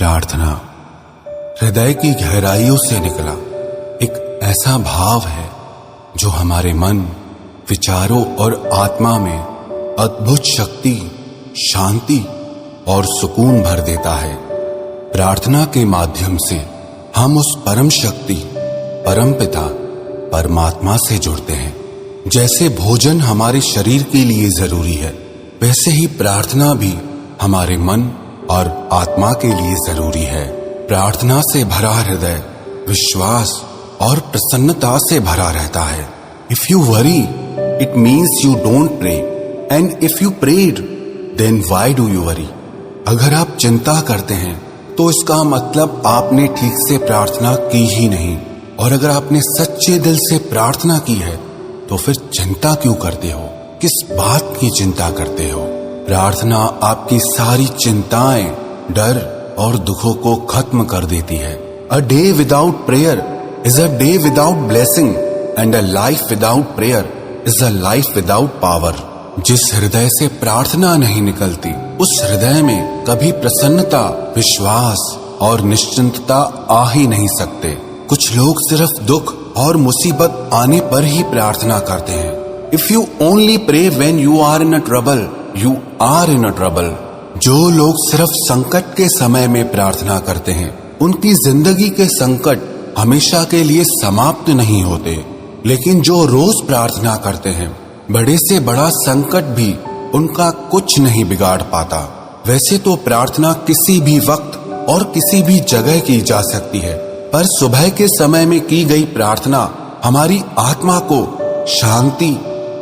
प्रार्थना हृदय की गहराइयों से निकला एक ऐसा भाव है जो हमारे मन, विचारों और आत्मा में अद्भुत शक्ति, शांति और सुकून भर देता है। प्रार्थना के माध्यम से हम उस परम शक्ति, परम पिता, परमात्मा से जुड़ते हैं। जैसे भोजन हमारे शरीर के लिए जरूरी है, वैसे ही प्रार्थना भी हमारे मन और आत्मा के लिए जरूरी है। प्रार्थना से भरा हृदय विश्वास और प्रसन्नता से भरा रहता है। If you worry, it means you don't pray, and if you prayed, then why do you worry? अगर आप चिंता करते हैं तो इसका मतलब आपने ठीक से प्रार्थना की ही नहीं, और अगर आपने सच्चे दिल से प्रार्थना की है तो फिर चिंता क्यों करते हो? किस बात की चिंता करते हो? प्रार्थना आपकी सारी चिंताएं, डर और दुखों को खत्म कर देती है। A day without prayer is a day without blessing, and a life without prayer is a life without power. जिस हृदय से प्रार्थना नहीं निकलती, उस हृदय में कभी प्रसन्नता, विश्वास और निश्चिंतता आ ही नहीं सकते। कुछ लोग सिर्फ दुख और मुसीबत आने पर ही प्रार्थना करते हैं। If you only pray when you are in a trouble, you are in a trouble. जो लोग सिर्फ संकट के समय में प्रार्थना करते हैं, उनकी जिंदगी के संकट हमेशा के लिए समाप्त नहीं होते। लेकिन जो रोज प्रार्थना करते हैं, बड़े से बड़ा संकट भी उनका कुछ नहीं बिगाड़ पाता। वैसे तो प्रार्थना किसी भी वक्त और किसी भी जगह की जा सकती है, पर सुबह के समय में की गई प्रार्थना हमारी आत्मा को शांति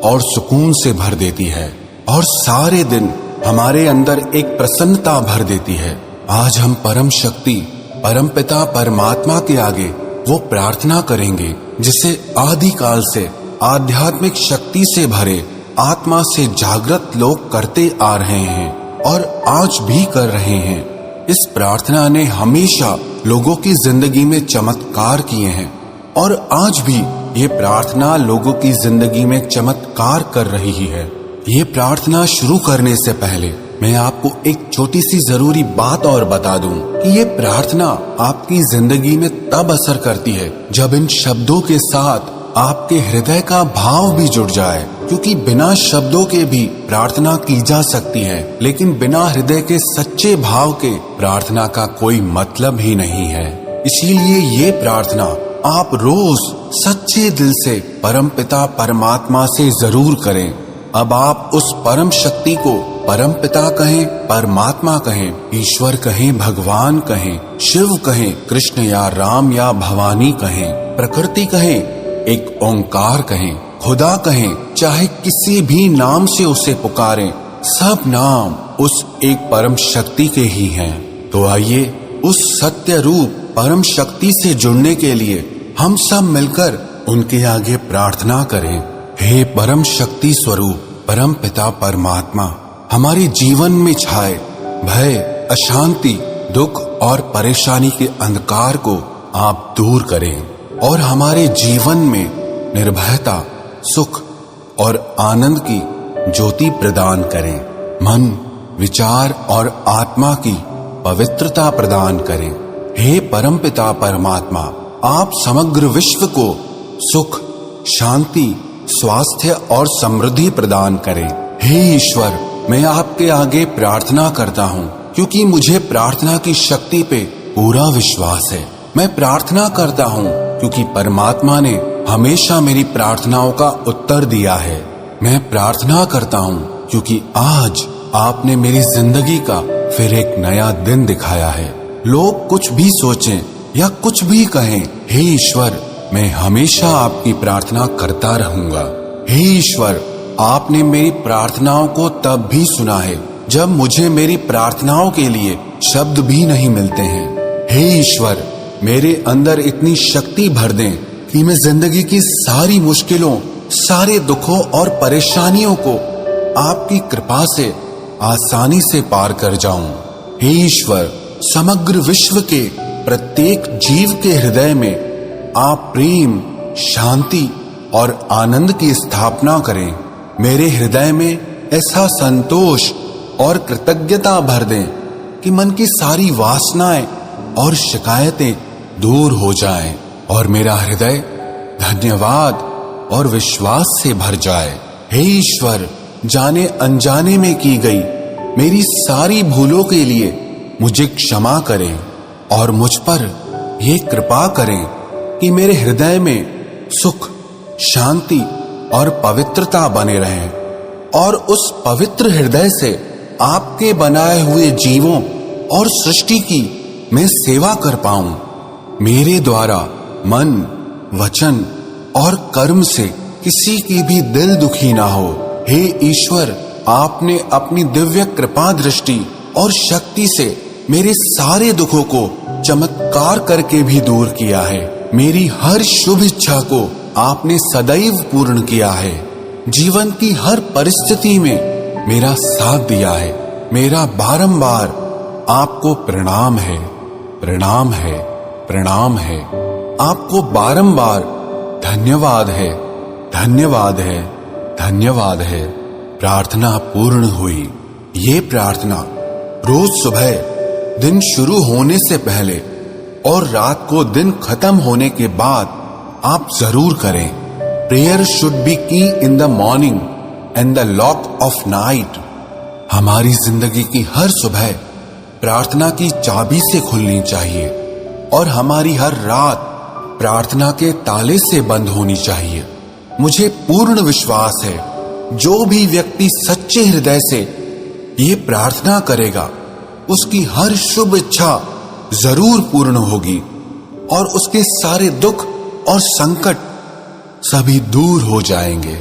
और सुकून से भर देती है और सारे दिन हमारे अंदर एक प्रसन्नता भर देती है। आज हम परम शक्ति, परम पिता परमात्मा के आगे वो प्रार्थना करेंगे जिसे आदि काल से आध्यात्मिक शक्ति से भरे, आत्मा से जागृत लोग करते आ रहे हैं और आज भी कर रहे हैं। इस प्रार्थना ने हमेशा लोगों की जिंदगी में चमत्कार किए हैं और आज भी ये प्रार्थना लोगों की जिंदगी में चमत्कार कर रही है। ये प्रार्थना शुरू करने से पहले मैं आपको एक छोटी सी जरूरी बात और बता दूं कि ये प्रार्थना आपकी जिंदगी में तब असर करती है जब इन शब्दों के साथ आपके हृदय का भाव भी जुड़ जाए, क्योंकि बिना शब्दों के भी प्रार्थना की जा सकती है, लेकिन बिना हृदय के सच्चे भाव के प्रार्थना का कोई मतलब ही नहीं है। इसीलिए ये प्रार्थना आप रोज सच्चे दिल से परम पिता परमात्मा से जरूर करें। अब आप उस परम शक्ति को परम पिता कहें, परमात्मा कहें, ईश्वर कहें, भगवान कहें, शिव कहें, कृष्ण या राम या भवानी कहें, प्रकृति कहें, एक ओंकार कहें, खुदा कहें, चाहे किसी भी नाम से उसे पुकारें, सब नाम उस एक परम शक्ति के ही हैं। तो आइए उस सत्य रूप परम शक्ति से जुड़ने के लिए हम सब मिलकर उनके आगे प्रार्थना करें। हे परम शक्ति स्वरूप परम पिता परमात्मा, हमारे जीवन में छाए भय, अशांति, दुख और परेशानी के अंधकार को आप दूर करें और हमारे जीवन में निर्भयता, सुख और आनंद की ज्योति प्रदान करें। मन, विचार और आत्मा की पवित्रता प्रदान करें। हे परम पिता परमात्मा, आप समग्र विश्व को सुख, शांति, स्वास्थ्य और समृद्धि प्रदान करें। हे ईश्वर, मैं आपके आगे प्रार्थना करता हूँ क्योंकि मुझे प्रार्थना की शक्ति पे पूरा विश्वास है। मैं प्रार्थना करता हूँ क्योंकि परमात्मा ने हमेशा मेरी प्रार्थनाओं का उत्तर दिया है। मैं प्रार्थना करता हूँ क्योंकि आज आपने मेरी जिंदगी का फिर एक नया दिन दिखाया है। लोग कुछ भी सोचें या कुछ भी कहें, हे ईश्वर, मैं हमेशा आपकी प्रार्थना करता रहूंगा। हे ईश्वर, आपने मेरी प्रार्थनाओं को तब भी सुना है जब मुझे मेरी प्रार्थनाओं के लिए शब्द भी नहीं मिलते हैं। हे ईश्वर, मेरे अंदर इतनी शक्ति भर दें कि मैं जिंदगी की सारी मुश्किलों, सारे दुखों और परेशानियों को आपकी कृपा से आसानी से पार कर जाऊं। हे ईश्वर, समग्र विश्व के प्रत्येक जीव के हृदय में आप प्रेम, शांति और आनंद की स्थापना करें। मेरे हृदय में ऐसा संतोष और कृतज्ञता भर दें कि मन की सारी वासनाएं और शिकायतें दूर हो जाएं और मेरा हृदय धन्यवाद और विश्वास से भर जाए। हे ईश्वर, जाने अनजाने में की गई मेरी सारी भूलों के लिए मुझे क्षमा करें और मुझ पर ये कृपा करें कि मेरे हृदय में सुख, शांति और पवित्रता बने रहें और उस पवित्र हृदय से आपके बनाए हुए जीवों और सृष्टि की मैं सेवा कर पाऊं। मेरे द्वारा मन, वचन और कर्म से किसी की भी दिल दुखी ना हो। हे ईश्वर, आपने अपनी दिव्य कृपा दृष्टि और शक्ति से मेरे सारे दुखों को चमत्कार करके भी दूर किया है। मेरी हर शुभ इच्छा को आपने सदैव पूर्ण किया है। जीवन की हर परिस्थिति में मेरा साथ दिया है। मेरा बारंबार आपको प्रणाम है, प्रणाम है, प्रणाम है। आपको बारंबार धन्यवाद है, धन्यवाद है, धन्यवाद है। प्रार्थना पूर्ण हुई। ये प्रार्थना रोज सुबह दिन शुरू होने से पहले और रात को दिन खत्म होने के बाद आप जरूर करें। प्रेयर शुड बी की in the morning and the lock of night. हमारी जिंदगी की हर सुबह प्रार्थना की चाबी से खुलनी चाहिए और हमारी हर रात प्रार्थना के ताले से बंद होनी चाहिए। मुझे पूर्ण विश्वास है, जो भी व्यक्ति सच्चे हृदय से ये प्रार्थना करेगा उसकी हर शुभ इच्छा जरूर पूर्ण होगी और उसके सारे दुख और संकट सभी दूर हो जाएंगे।